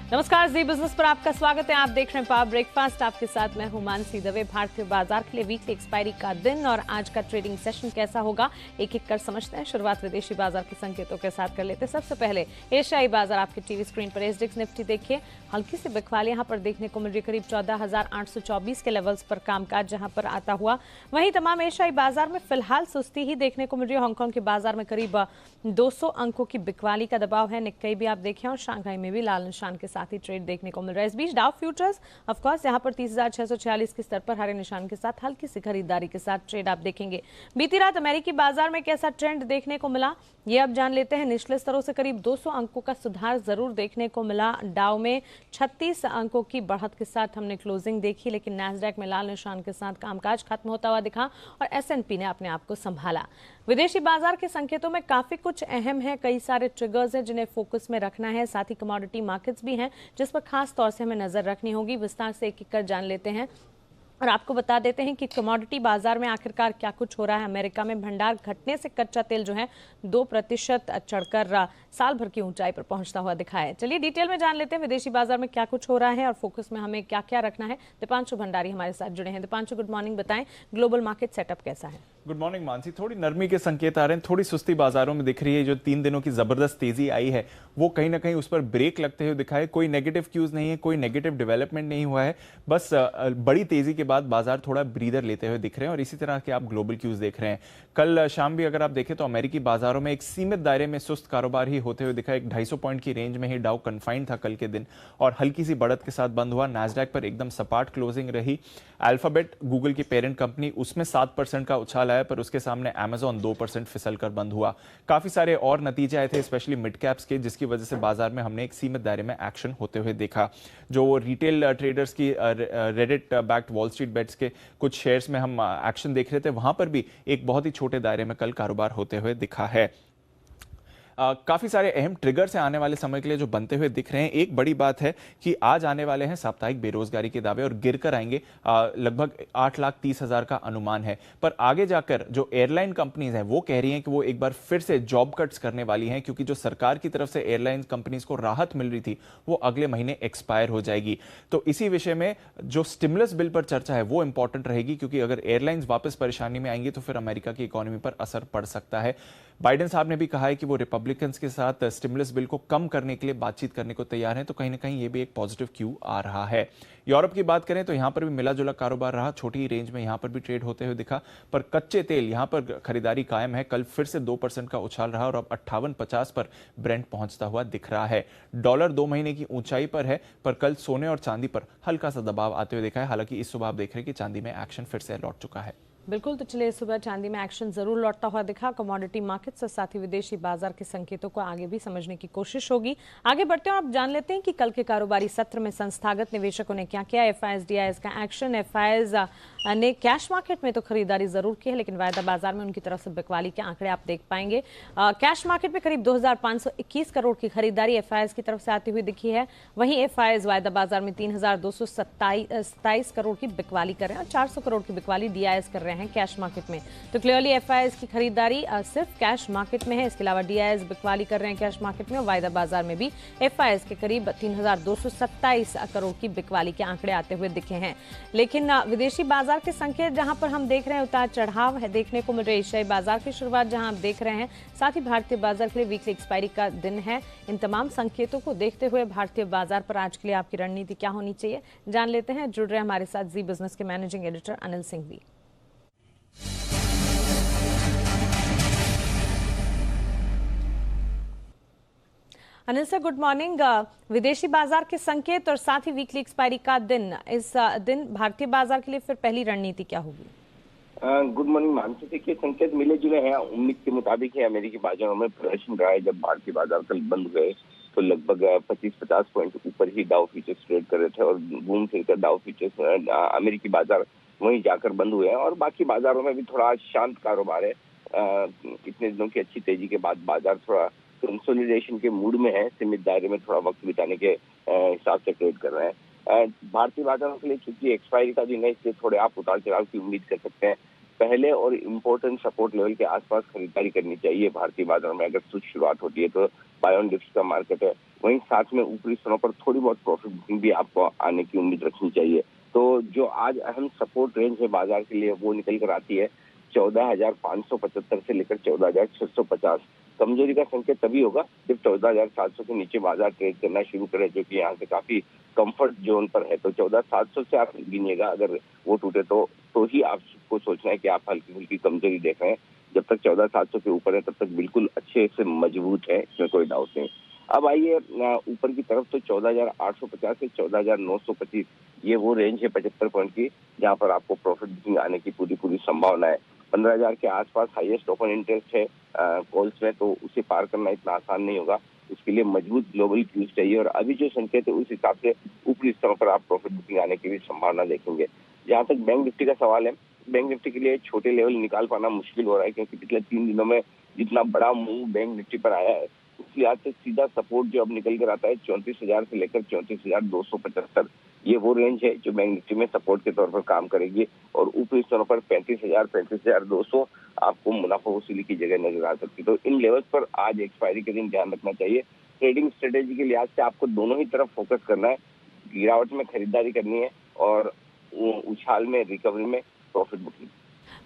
नमस्कार, जी बिजनेस पर आपका स्वागत है। आप देख रहे हैं पावर ब्रेकफास्ट। आपके साथ मैं हूं मानसी दवे। भारतीय बाजार के लिए वीकली एक्सपायरी का दिन और आज का ट्रेडिंग सेशन कैसा होगा एक एक कर समझते हैं। शुरुआत विदेशी बाजार के संकेतों के साथ कर लेते हैं। सबसे पहले एशियाई बाजार आपके टीवी स्क्रीन पर एसडीएक्स निफ्टी देखिए, हल्की सी बिकवाली यहां पर देखने को मिल रही, करीब 14,824 के लेवल्स पर कामकाज जहां पर आता हुआ। वहीं तमाम एशियाई बाजार में फिलहाल सुस्ती ही देखने को मिल रही है। हांगकांग के बाजार में करीब 200 अंकों की बिकवाली का दबाव है। निक्केई भी आप देखें और शांघाई में भी लाल निशान के साथ ही ट्रेड देखने को मिल रहा है। इस बीच डाउ फ्यूचर्स ऑफ कोर्स यहां पर 30,646 के स्तर पर हरे निशान के साथ हल्की सी खरीदारी के साथ ट्रेड आप देखेंगे। बीती रात अमेरिकी बाजार में कैसा ट्रेंड देखने को मिला ये अब जान लेते हैं। निचले स्तरों से करीब 200 अंकों का सुधार जरूर देखने को मिला। डाउ में 36 अंकों की बढ़त के साथ हमने क्लोजिंग देखी, लेकिन नैस्डैक में लाल निशान के साथ कामकाज खत्म होता हुआ दिखा और एसएनपी ने अपने आप को संभाला। विदेशी बाजार के संकेतों में काफी कुछ अहम है, कई सारे ट्रिगर्स हैं जिन्हें फोकस में रखना है। साथ ही कमोडिटी मार्केट्स भी हैं जिस पर खास तौर से हमें नजर रखनी होगी। विस्तार से एक एक कर जान लेते हैं और आपको बता देते हैं कि कमोडिटी बाजार में आखिरकार क्या कुछ हो रहा है। अमेरिका में भंडार घटने से कच्चा तेल जो है 2% चढ़कर साल भर की ऊंचाई पर पहुंचता हुआ दिखा है। चलिए डिटेल में जान लेते हैं विदेशी बाजार में क्या कुछ हो रहा है और फोकस में हमें क्या क्या रखना है। दीपांशु भंडारी हमारे साथ जुड़े हैं। Deepanshu, good morning. बताएं ग्लोबल मार्केट सेटअप कैसा है? Good morning Mansi. थोड़ी नरमी के संकेत आ रहे हैं, थोड़ी सुस्ती बाजारों में दिख रही है। जो 3 दिनों की जबरदस्त तेजी आई है वो कहीं ना कहीं उस पर ब्रेक लगते हुए दिखा है। कोई नेगेटिव क्यूज नहीं है, कोई नेगेटिव डेवलपमेंट नहीं हुआ है। बस बड़ी तेजी के बाद बाजार थोड़ा ब्रीदर लेते हुए दिख रहे हैं और इसी तरह के आप ग्लोबल क्यूज देख रहे हैं। कल शाम भी अगर आप देखें तो अमेरिकी बाजारों में एक सीमित दायरे में सुस्त कारोबार ही होते हुए दिखा। एक 250 पॉइंट की रेंज में ही डाउ कन्फाइंड था कल के दिन और हल्की सी बढ़त के साथ बंद हुआ। नैस्डैक पर एकदम सपाट क्लोजिंग रही। अल्फाबेट गूगल की पेरेंट कंपनी, उसमें 7% का उछाल आया, पर उसके सामने अमेजॉन 2% फिसल कर बंद हुआ। काफी सारे और नतीजे आए थे, स्पेशली मिड कैप्स के, जिसकी वजह से बाजार में हमने एक सीमित दायरे में एक्शन होते हुए देखा। जो रिटेल ट्रेडर्स की Reddit backed Wall Street bets के कुछ शेयर्स में हम एक्शन देख रहे थे, वहां पर भी एक बहुत ही छोटे दायरे में कल कारोबार होते हुए दिखा है। काफी सारे अहम ट्रिगर से आने वाले समय के लिए जो बनते हुए दिख रहे हैं। एक बड़ी बात है कि आज आने वाले हैं साप्ताहिक बेरोजगारी के दावे और गिरकर आएंगे। लगभग 8,30,000 का अनुमान है। पर आगे जाकर जो एयरलाइन कंपनीज हैं वो कह रही हैं कि वो एक बार फिर से जॉब कट्स करने वाली हैं, क्योंकि जो सरकार की तरफ से एयरलाइन कंपनीज को राहत मिल रही थी वो अगले महीने एक्सपायर हो जाएगी। तो इसी विषय में जो स्टिमुलस बिल पर चर्चा है वो इंपॉर्टेंट रहेगी, क्योंकि अगर एयरलाइंस वापस परेशानी में आएंगी तो फिर अमेरिका की इकोनॉमी पर असर पड़ सकता है। बाइडेन साहब ने भी कहा है कि वो रिपब्लिकन्स के साथ स्टिमुलस बिल को कम करने के लिए बातचीत करने को तैयार हैं, तो कहीं ना कहीं ये भी एक पॉजिटिव क्यू आ रहा है। यूरोप की बात करें तो यहां पर भी मिला जुला कारोबार रहा। छोटी रेंज में यहां पर भी ट्रेड होते हुए दिखा, पर कच्चे तेल यहां पर खरीदारी कायम है। कल फिर से 2% का उछाल रहा और अब 58.50 पर ब्रेंट पहुंचता हुआ दिख रहा है। डॉलर 2 महीने की ऊंचाई पर है, पर कल सोने और चांदी पर हल्का सा दबाव आते हुए दिखा है। हालांकि इस सुबह आप देख रहे हैं कि चांदी में एक्शन फिर से लौट चुका है। बिल्कुल, तो चलिए सुबह चांदी में एक्शन जरूर लौटता हुआ दिखा। कमोडिटी मार्केट्स और साथ ही विदेशी बाजार के संकेतों को आगे भी समझने की कोशिश होगी। आगे बढ़ते हैं और अब जान लेते हैं कि कल के कारोबारी सत्र में संस्थागत निवेशकों ने क्या किया। एफआईएस डीआईएस का एक्शन। एफआईएस ने कैश मार्केट में तो खरीदारी जरूर की है, लेकिन वायदा बाजार में उनकी तरफ से बिकवाली के आंकड़े आप देख पाएंगे। कैश मार्केट में करीब 2,521 करोड़ की खरीदारी एफआईएस की तरफ से आती हुई दिखी है। वहीं एफआईएस वायदा बाजार में 3,227 करोड़ की बिकवाली कर रहे हैं और 400 करोड़ की बिकवाली डीआईएस कर रहे हैं कैश मार्केट में। तो क्लियरली एफआईएस की खरीदारी सिर्फ कैश मार्केट में है। इसके अलावा डीआईएस बिकवाली कर रहे हैं कैश मार्केट में और वायदा बाजार में भी एफआईएस के करीब 3,227 करोड़ की बिकवाली के आंकड़े आते हुए दिखे हैं। लेकिन विदेशी बाजार के संकेत जहां पर हम देख रहे हैं उतार चढ़ाव है देखने को मिल रहे। एशियाई बाजार की शुरुआत जहां आप देख रहे हैं, साथ ही भारतीय बाजार के लिए वीकली एक्सपायरी का दिन है। इन तमाम संकेतों को देखते हुए भारतीय बाजार पर आज के लिए आपकी रणनीति क्या होनी चाहिए जान लेते हैं। जुड़ रहे हमारे साथ जी बिजनेस के मैनेजिंग एडिटर अनिल सिंह भी। Anil sir, good morning. विदेशी बाजार के संकेत और साथ ही वीकली एक्सपायरी का दिन, इस दिन भारतीय बाजार के लिए फिर पहली रणनीति क्या होगी? Good morning Mansi. देखिए, संकेत मिले जुले हैं। उम्मीद के मुताबिक है अमेरिकी बाजारों में प्रदर्शन रहा है। जब भारतीय बाजार कल बंद हुए तो लगभग 25-50 पॉइंट ऊपर ही डाउ फ्यूचर्स ट्रेड कर रहे थे और घूम फिर कर डाउ फ्यूचर्स अमेरिकी बाजार वहीं जाकर बंद हुए हैं और बाकी बाजारों में भी थोड़ा शांत कारोबार है। इतने दिनों की अच्छी तेजी के बाद बाजार थोड़ा कंसोलिडेशन के मूड में है। सीमित दायरे में थोड़ा वक्त बिताने के हिसाब से ट्रेड कर रहे हैं। भारतीय बाजारों के लिए चूंकि एक्सपायरी का दिन है, इसलिए थोड़े आप उतार चढ़ाव की उम्मीद कर सकते हैं। पहले और इम्पोर्टेंट सपोर्ट लेवल के आसपास खरीदारी करनी चाहिए भारतीय बाजारों में। अगर शुरुआत होती है तो बाय ऑन डिप्स का मार्केट है। वहीं साथ में ऊपरी स्तरों पर थोड़ी बहुत प्रॉफिट बुकिंग भी आपको आने की उम्मीद रखनी चाहिए। तो जो आज अहम सपोर्ट रेंज है बाजार के लिए वो निकल कर आती है 14,575 से लेकर 14,650। कमजोरी का संकेत तभी होगा जब 14,700 के नीचे बाजार ट्रेड करना शुरू करे, जो कि यहाँ से काफी कंफर्ट जोन पर है। तो 14,700 से आप गिनिएगा, अगर वो टूटे तो ही आपको सोचना है कि आप हल्की फुल्की कमजोरी देख रहे हैं। जब तक 14,700 के ऊपर है तब तक बिल्कुल अच्छे से मजबूत है, इसमें कोई डाउट नहीं। अब आइए ऊपर की तरफ, तो 14,850 से 14,925 ये वो रेंज है 75 पॉइंट की, जहां पर आपको प्रॉफिट बुकिंग आने की पूरी संभावना है। 15,000 के आसपास हाईएस्ट ओपन इंटरेस्ट है कॉल्स में, तो उसे पार करना इतना आसान नहीं होगा। उसके लिए मजबूत ग्लोबल क्यूज चाहिए, और अभी जो संकेत है उस हिसाब से ऊपरी स्तरों पर आप प्रॉफिट बुकिंग आने की भी संभावना देखेंगे। जहां तक बैंक निफ्टी का सवाल है, बैंक निफ्टी के लिए छोटे लेवल निकाल पाना मुश्किल हो रहा है, क्योंकि पिछले 3 दिनों में जितना बड़ा मूव बैंक निफ्टी पर आया है, उस लिहाज से सीधा सपोर्ट जो अब निकल कर आता है 34,000 से लेकर 34,275, ये वो रेंज है जो बैंक निफ्टी में सपोर्ट के तौर पर काम करेगी। और ऊपरी स्तरों पर 35,000, 35,200 आपको मुनाफा वसूली की जगह नजर आ सकती है। तो इन लेवल्स पर आज एक्सपायरी के दिन ध्यान रखना चाहिए। ट्रेडिंग स्ट्रेटेजी के लिहाज से आपको दोनों ही तरफ फोकस करना है, गिरावट में खरीदारी करनी है और उछाल में, रिकवरी में प्रॉफिट बुकिंग।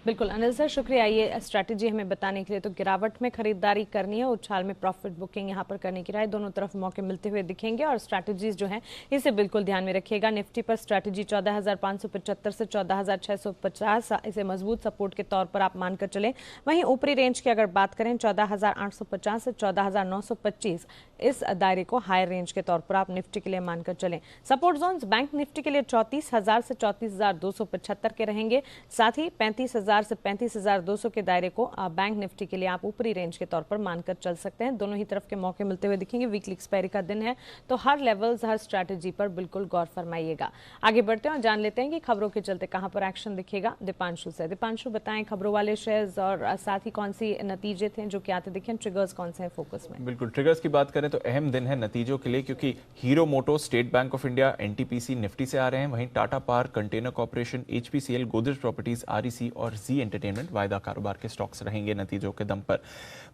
बिल्कुल अनिल सर, शुक्रिया ये स्ट्रैटेजी हमें बताने के लिए। तो गिरावट में खरीदारी करनी है, उछाल में प्रॉफिट बुकिंग यहाँ पर करने की राय, दोनों तरफ मौके मिलते हुए दिखेंगे और स्ट्रैटेजीज जो हैं इसे बिल्कुल ध्यान में रखिएगा। निफ्टी पर स्ट्रैटेजी 14,575 से 14,650, इसे मजबूत सपोर्ट के तौर पर आप मानकर चलें। वहीं ऊपरी रेंज की अगर बात करें 14,850 से 14,925, इस दायरे को हायर रेंज के तौर पर आप निफ्टी के लिए मानकर चलें। सपोर्ट जोन्स बैंक निफ्टी के लिए 34,000 से 34,275 के रहेंगे, साथ ही 35,000 से 35,200 के दायरे को बैंक निफ्टी के लिए आप ऊपरी रेंज के तौर पर मानकर चल सकते हैं। दोनों ही तरफ के मौके मिलते हुए दिखेंगे। वीकली एक्सपायरी का दिन है, तो हर लेवल्स, हर स्ट्रैटेजी पर बिल्कुल गौर फरमाइएगा। आगे बढ़ते हैं और जान लेते हैं कि खबरों के चलते कहां पर एक्शन दिखेगा दीपांशु से। दीपांशु, बताएं खबरों वाले शेयर्स और साथ ही कौन सी नतीजे थे जो कि आते दिखे, ट्रिगर्स कौन से हैं फोकस में? बिल्कुल, ट्रिगर्स की बात करें तो अहम दिन है नतीजों के लिए, क्योंकि Hero Moto, State Bank of India, NTPC Nifty से आ रहे हैं। वहीं Tata Power, Container Corporation, HPCL, Godrej Properties, REC और जी एंटरटेनमेंट वायदा कारोबार के स्टॉक्स रहेंगे नतीजों के दम पर।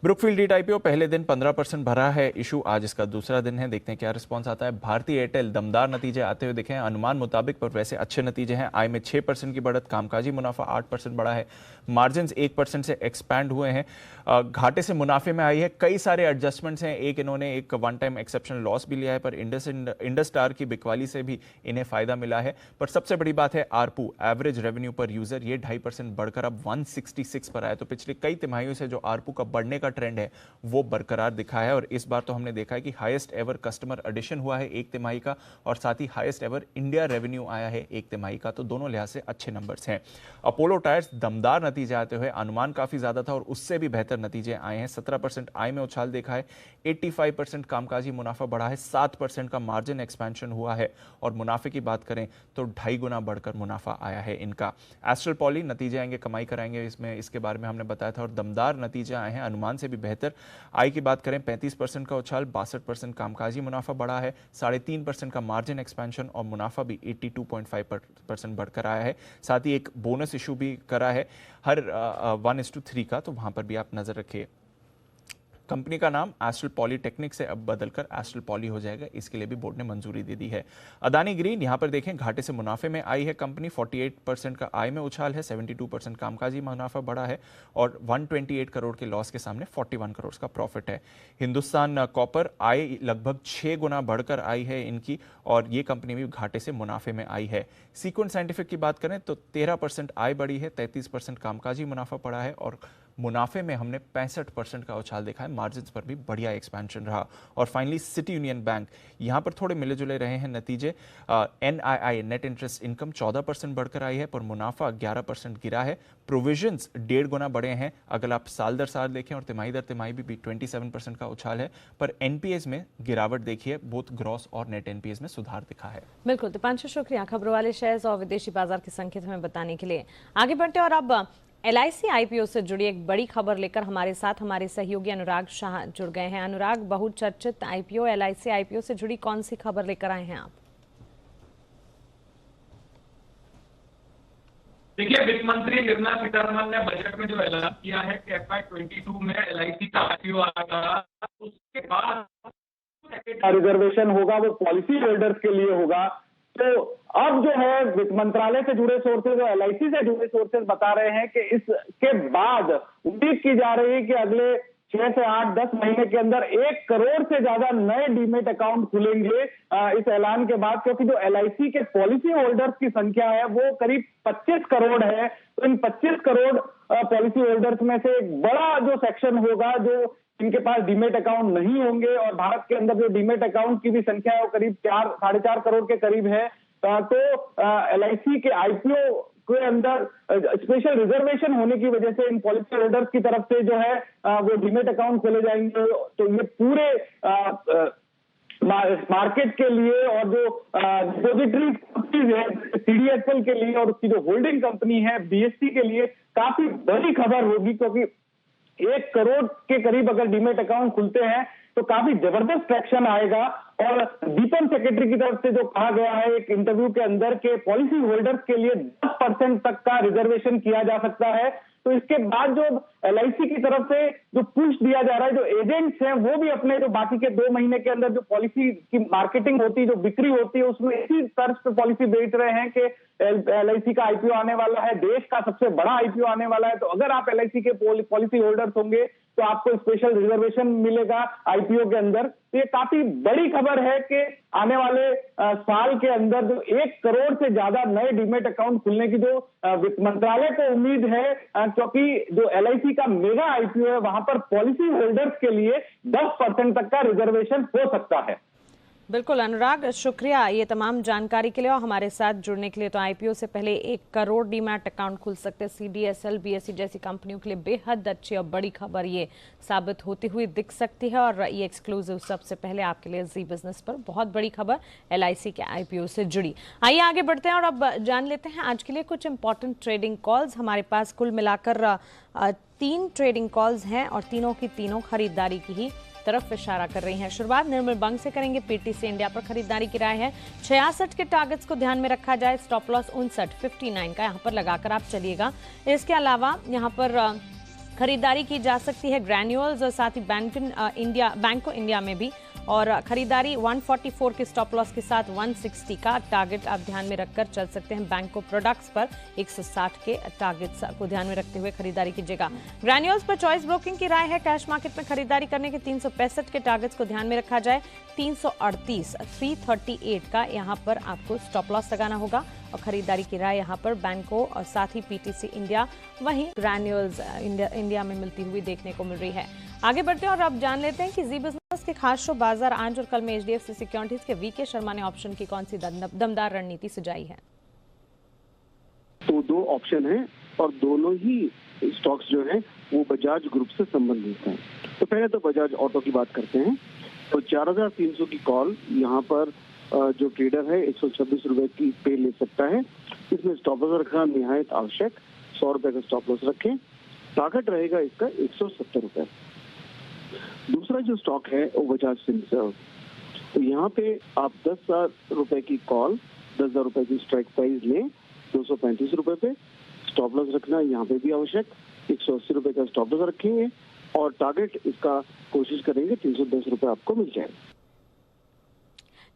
ब्रुकफील्ड डीट आईपीओ पहले दिन 15% भरा है इशू, आज इसका दूसरा दिन है, देखते हैं क्या रिस्पांस आता है। भारतीय एयरटेल दमदार नतीजे आते हुए दिखे हैं, अनुमान मुताबिक पर वैसे अच्छे नतीजे हैं। आय में 6% की बढ़त, कामकाजी मुनाफा 8% बढ़ा है, मार्जिन 1% से एक्सपैंड हुए हैं, घाटे से मुनाफे में आई है। कई सारे एडजस्टमेंट्स हैं, इन्होंने एक वन टाइम एक्सेप्शनल लॉस भी लिया है, पर इंडस स्टार की बिकवाली से भी इन्हें फायदा मिला है। पर सबसे बड़ी बात है आरपू, एवरेज रेवेन्यू पर यूजर, ये 2.5% बढ़कर अब 166 पर आया। तो पिछले कई तिमाहियों से जो आरपू का बढ़ने का ट्रेंड है वो बरकरार दिखा है, और इस बार तो हमने देखा है कि हाईएस्ट एवर कस्टमर एडिशन हुआ है एक तिमाही का, और साथ ही हाईएस्ट एवर इंडिया रेवेन्यू आया है एक तिमाही का। तो दोनों लिहाज से अच्छे नंबर्स हैं। अपोलो टायर्स दमदार नतीजे आते हुए, अनुमान काफी ज्यादा था और उससे भी बेहतर नतीजे आए हैं। 17% आय में उछाल देखा है, 85% कामकाजी मुनाफा बढ़ा है, 7% का मार्जिन एक्सपेंशन हुआ है, और मुनाफे की बात करें तो 2.5 गुना बढ़कर मुनाफा आया है इनका। एस्ट्रल पॉली नतीजे आएंगे, कमाई कराएंगे इसमें, इसके बारे में हमने बताया था, और दमदार नतीजे आए हैं, अनुमान से भी बेहतर। आय की बात करें 35% का उछाल, 62% कामकाजी मुनाफा बढ़ा है, 3.5% का मार्जिन एक्सपेंशन, और मुनाफा भी 82.5% बढ़कर आया है। साथ ही एक बोनस इशू भी करा है हर 1:3 का, तो वहां पर भी आप नजर रखिए। कंपनी का नाम एस्ट्रल पॉलीटेक्निक से अब बदलकर एस्ट्रल पॉली हो जाएगा, इसके लिए भी बोर्ड ने मंजूरी दे दी है। अदानी ग्रीन, यहां पर देखें घाटे से मुनाफे में आई है कंपनी, 48% का आय में उछाल है, 72% कामकाजी मुनाफा बढ़ा है, और 128 करोड़ के लॉस के सामने 41 करोड़ का प्रॉफिट है। हिंदुस्तान कॉपर, आय लगभग 6 गुना बढ़कर आई है इनकी, और ये कंपनी भी घाटे से मुनाफे में आई है। सीक्वेंस साइंटिफिक की बात करें तो 13% आय बढ़ी है, 33% कामकाजी मुनाफा बढ़ा है, और मुनाफे में हमने 65% का उछाल देखा है, मार्जिन पर भी बढ़िया एक्सपेंशन रहा। और फाइनली सिटी यूनियन बैंक, यहां पर थोड़े मिले जुले रहे हैं नतीजे। एनआईआई नेट इंटरेस्ट इनकम 14% बढ़कर आई है, पर मुनाफा 11% गिरा है। प्रोविजंस 1.5 गुना बढ़े हैं अगर आप साल दर साल देखें, और तिमाही दर तिमाही भी 27% का उछाल है, पर एनपीएस में गिरावट देखिए, बोथ ग्रॉस और नेट एनपीएस में सुधार दिखा है। बिल्कुल दीपांशु, शुक्रिया खबरों वाले शेयर्स और विदेशी बाजार के संकेत हमें बताने के लिए। आगे बढ़ते और अब एलआईसी आईपीओ से जुड़ी एक बड़ी खबर लेकर हमारे साथ हमारे सहयोगी अनुराग शाह जुड़ गए हैं। अनुराग, बहुचर्चित आईपीओ एलआईसी आईपीओ से जुड़ी कौन सी खबर लेकर आए हैं आप? देखिए, वित्त मंत्री निर्मला सीतारमण ने बजट में जो ऐलान किया है कि FY 22 में एलआईसी का आईपीओ आएगा, उसके बाद रिजर्वेशन होगा वो पॉलिसी होल्डर्स के लिए होगा। तो अब जो है वित्त मंत्रालय से जुड़े सोर्सेज और एलआईसी से जुड़े सोर्सेज बता रहे हैं कि इसके बाद उम्मीद की जा रही है कि अगले 6 से 8-10 महीने के अंदर 1 करोड़ से ज्यादा नए डीमेट अकाउंट खुलेंगे इस ऐलान के बाद, क्योंकि जो एलआईसी के पॉलिसी होल्डर्स की संख्या है वो करीब 25 करोड़ है। तो इन 25 करोड़ पॉलिसी होल्डर्स में से एक बड़ा जो सेक्शन होगा जो इनके पास डीमेट अकाउंट नहीं होंगे, और भारत के अंदर जो डीमेट अकाउंट की भी संख्या है वो करीब 4-4.5 करोड़ के करीब है। तो एलआईसी के आईपीओ के अंदर स्पेशल रिजर्वेशन होने की वजह से इन पॉलिसी होल्डर्स की तरफ से जो है वो डीमेट अकाउंट खोले जाएंगे। तो ये पूरे मार्केट के लिए और जो डिपोजिटरी कंपनीज है सीडीएसएल के लिए और उसकी जो होल्डिंग कंपनी है बीएससी के लिए काफी बड़ी खबर होगी, क्योंकि 1 करोड़ के करीब अगर डीमेट अकाउंट खुलते हैं तो काफी जबरदस्त ट्रैक्शन आएगा। और दीपम सेक्रेटरी की तरफ से जो कहा गया है एक इंटरव्यू के अंदर के पॉलिसी होल्डर्स के लिए 10% तक का रिजर्वेशन किया जा सकता है। तो इसके बाद जो एलआईसी की तरफ से जो पुश दिया जा रहा है, जो एजेंट्स हैं वो भी अपने जो बाकी के 2 महीने के अंदर जो पॉलिसी की मार्केटिंग होती है, जो बिक्री होती है, उसमें इसी तर्ज पे पॉलिसी बेच रहे हैं कि एलआईसी का आईपीओ आने वाला है, देश का सबसे बड़ा आईपीओ आने वाला है। तो अगर आप एलआईसी के पॉलिसी होल्डर्स होंगे तो आपको स्पेशल रिजर्वेशन मिलेगा आईपीओ के अंदर। तो ये काफी बड़ी खबर है कि आने वाले साल के अंदर जो 1 करोड़ से ज्यादा नए डीमेट अकाउंट खुलने की जो वित्त मंत्रालय को उम्मीद है, क्योंकि जो एलआईसी का मेगा आईपीओ है वहां पर पॉलिसी होल्डर्स के लिए 10% तक का रिजर्वेशन हो सकता है। बिल्कुल अनुराग, शुक्रिया ये तमाम जानकारी के लिए और हमारे साथ जुड़ने के लिए। तो आईपीओ से पहले 1 करोड़ डीमैट अकाउंट खुल सकते हैं। सीडीएसएल बीएससी जैसी कंपनियों के लिए बेहद अच्छी और बड़ी खबर ये साबित होती हुई दिख सकती है, और ये एक्सक्लूसिव सबसे पहले आपके लिए जी बिजनेस पर बहुत बड़ी खबर एलआईसी के आईपीओ से जुड़ी। आइए आगे बढ़ते हैं और अब जान लेते हैं आज के लिए कुछ इंपॉर्टेंट ट्रेडिंग कॉल्स। हमारे पास कुल मिलाकर 3 ट्रेडिंग कॉल्स हैं और तीनों की तीनों खरीदारी की ही तरफ इशारा कर रही हैं। शुरुआत निर्मल बंग से करेंगे। पीटीसी इंडिया पर खरीदारी की राय है। 66 के टारगेट्स को ध्यान में रखा जाए। स्टॉप लॉस 59 का यहां पर लगाकर आप चलिएगा। इसके अलावा यहां पर खरीदारी की जा सकती है ग्रैन्यूल्स और साथ ही बैंको इंडिया में भी, और खरीदारी 144 के स्टॉप लॉस के साथ 160 का टारगेट आप ध्यान में रखकर चल सकते हैं। बैंको प्रोडक्ट्स पर 160 के टारगेट्स को ध्यान में रखते हुए खरीदारी कीजिएगा। ग्रैन्यूल्स पर चॉइस ब्रोकिंग की राय है। कैश मार्केट में खरीदारी करने के 365 के टारगेट्स को ध्यान में रखा जाए। 338 का यहाँ पर आपको स्टॉप लॉस लगाना होगा और खरीदारी की राय यहाँ पर बैंको और साथ ही पीटीसी इंडिया, वहीं ग्रैन्यूल्स इंडिया में मिलती हुई देखने को मिल रही है। आगे बढ़ते हैं और अब जान लेते हैं कि जी बिजनेस के खास शो बाजार आज और कल में एचडीएफसी सिक्योरिटीज के वीके शर्मा ने ऑप्शन की कौन सी दमदार रणनीति सुझाई है। तो 2 ऑप्शन हैं और दोनों ही स्टॉक्स जो हैं वो बजाज ग्रुप से संबंधित हैं। तो पहले तो बजाज ऑटो की बात करते हैं। तो 4300 की कॉल यहाँ पर जो ट्रेडर है 126 रुपए की पे ले सकता है। इसमें स्टॉप लॉस रखना निहायत आवश्यक। 100 रुपए का स्टॉप लॉस रखें। टारगेट रहेगा इसका 170 रुपए। दूसरा जो स्टॉक है वो बजाज फिनसर्व। तो यहाँ पे आप 10,000 रुपए की कॉल, 10,000 रुपए की स्ट्राइक प्राइस लें 235 रुपए पे। स्टॉप लॉस रखना यहाँ पे भी आवश्यक। 180 रुपए का स्टॉप लॉस रखेंगे और टारगेट इसका कोशिश करेंगे 310 रुपए आपको मिल जाएगा।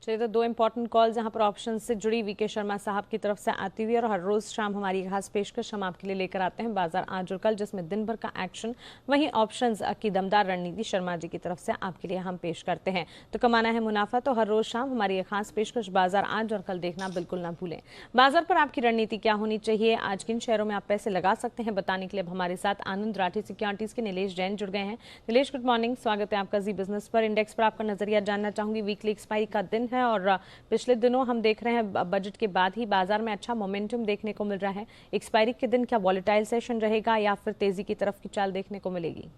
चलिए, तो 2 इंपॉर्टेंट कॉल्स यहाँ पर ऑप्शन से जुड़ी वीके शर्मा साहब की तरफ से आती हुई, और हर रोज शाम हमारी खास पेशकश हम आपके लिए लेकर आते हैं बाजार आज और कल, जिसमें दिन भर का एक्शन वहीं ऑप्शंस की दमदार रणनीति शर्मा जी की तरफ से आपके लिए हम पेश करते हैं। तो कमाना है मुनाफा तो हर रोज शाम हमारी ये खास पेशकश बाजार आज और कल देखना बिल्कुल ना भूलें। बाजार पर आपकी रणनीति क्या होनी चाहिए, आज किन शेयरों में आप पैसे लगा सकते हैं, बताने के लिए अब हमारे साथ आनंद राठी सिक्योरिटीज के नीलेश जैन जुड़ गए हैं। नीलेश, गुड मॉर्निंग, स्वागत है आपका जी बिजनेस पर। इंडेक्स पर आपका नजरिया जानना चाहूंगी। वीकली एक्सपायरी का दिन है और पिछले दिनों हम देख रहे हैं बजट के बाद ही बाजार में अच्छा मोमेंटम देखने को मिल रहा है। एक्सपायरी के दिन क्या वॉलेटाइल सेशन रहेगा या फिर तेजी की तरफ की चाल देखने को मिलेगी?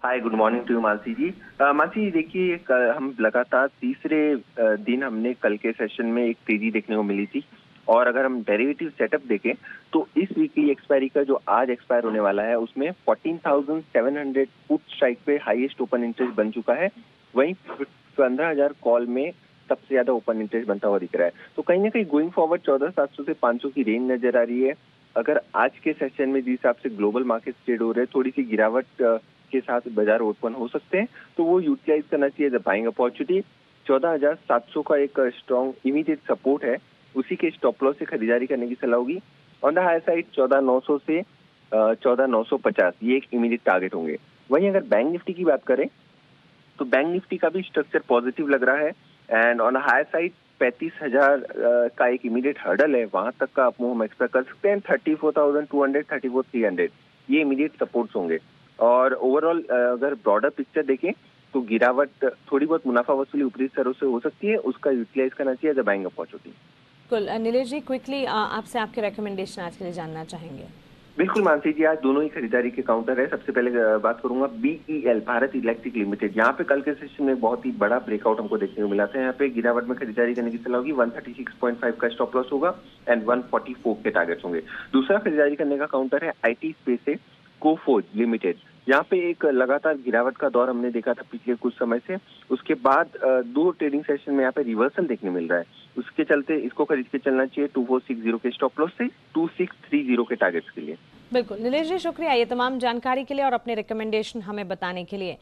हाय, गुड मॉर्निंग टू मानसी जी। मानसी देखिए, हम लगातार तीसरे दिन हमने कल के सेशन में एक तेजी देखने को मिली थी, और अगर हम डेरिवेटिव सेटअप देखें तो इस वीकली एक्सपायरी का जो आज एक्सपायर होने वाला है उसमें 14,700 पुट स्ट्राइक पे हाईएस्ट ओपन इंटरेस्ट बन चुका है। वहीं 15,000 कॉल में सबसे ज्यादा ओपन इंटरेस्ट बनता हुआ दिख रहा है। तो कहीं ना कहीं गोइंग फॉरवर्ड 14,700 से 500 की रेंज नजर आ रही है। अगर आज के सेशन में जिस हिसाब से ग्लोबल मार्केट ट्रेड हो रहे हैं, थोड़ी सी गिरावट के साथ बाजार ओपन हो सकते हैं, तो वो यूटिलाइज करना चाहिए द बाइंग अपॉर्चुनिटी। 14,700 का एक स्ट्रॉन्ग इमीडिएट सपोर्ट है, उसी के स्टॉप लॉस से खरीदारी करने की सलाह होगी। ऑन द हाई साइड 14,900 से 14,950 ये एक इमीडिएट टारगेट होंगे। वहीं अगर बैंक निफ्टी की बात करें तो बैंक निफ्टी का भी स्ट्रक्चर पॉजिटिव लग रहा है एंड ऑन हाई साइड 35,000 का एक इमीडिएट हर्डल है, वहां तक का आप हम एक्सपेक्ट कर सकते हैं। 34,200, 34,300 ये इमीडिएट सपोर्ट्स होंगे। और ओवरऑल अगर ब्रॉडर पिक्चर देखें तो गिरावट थोड़ी बहुत मुनाफा वसूली ऊपरी स्तरों से हो सकती है, उसका यूटिलाइज करना चाहिए द बाइंग अपॉर्चुनिटी। बिल्कुल नीलेश जी, क्विकली आपसे आपके रिकमेंडेशन आज के लिए जानना चाहेंगे। बिल्कुल मानसी जी, आज दोनों ही खरीदारी के काउंटर है। सबसे पहले बात करूंगा BEL भारत इलेक्ट्रिक लिमिटेड। यहाँ पे कल के सेशन में बहुत ही बड़ा ब्रेकआउट हमको देखने को मिला था। यहाँ पे गिरावट में खरीदारी करने की सलाह होगी। 136.5 का स्टॉप लॉस होगा एंड 144 के टारगेट्स होंगे। दूसरा खरीदारी करने का काउंटर है IT स्पेस से कोफोर्ज लिमिटेड। यहाँ पे एक लगातार गिरावट का दौर हमने देखा था पिछले कुछ समय से, उसके बाद 2 ट्रेडिंग सेशन में यहाँ पे रिवर्सल देखने मिल रहा है। उसके चलते इसको खरीद के चलना चाहिए 2460 के स्टॉप लॉस से 2630 के टारगेट्स के लिए। बिल्कुल नीलेश जी, शुक्रिया ये तमाम जानकारी के लिए और अपने रिकमेंडेशन हमें बताने के लिए।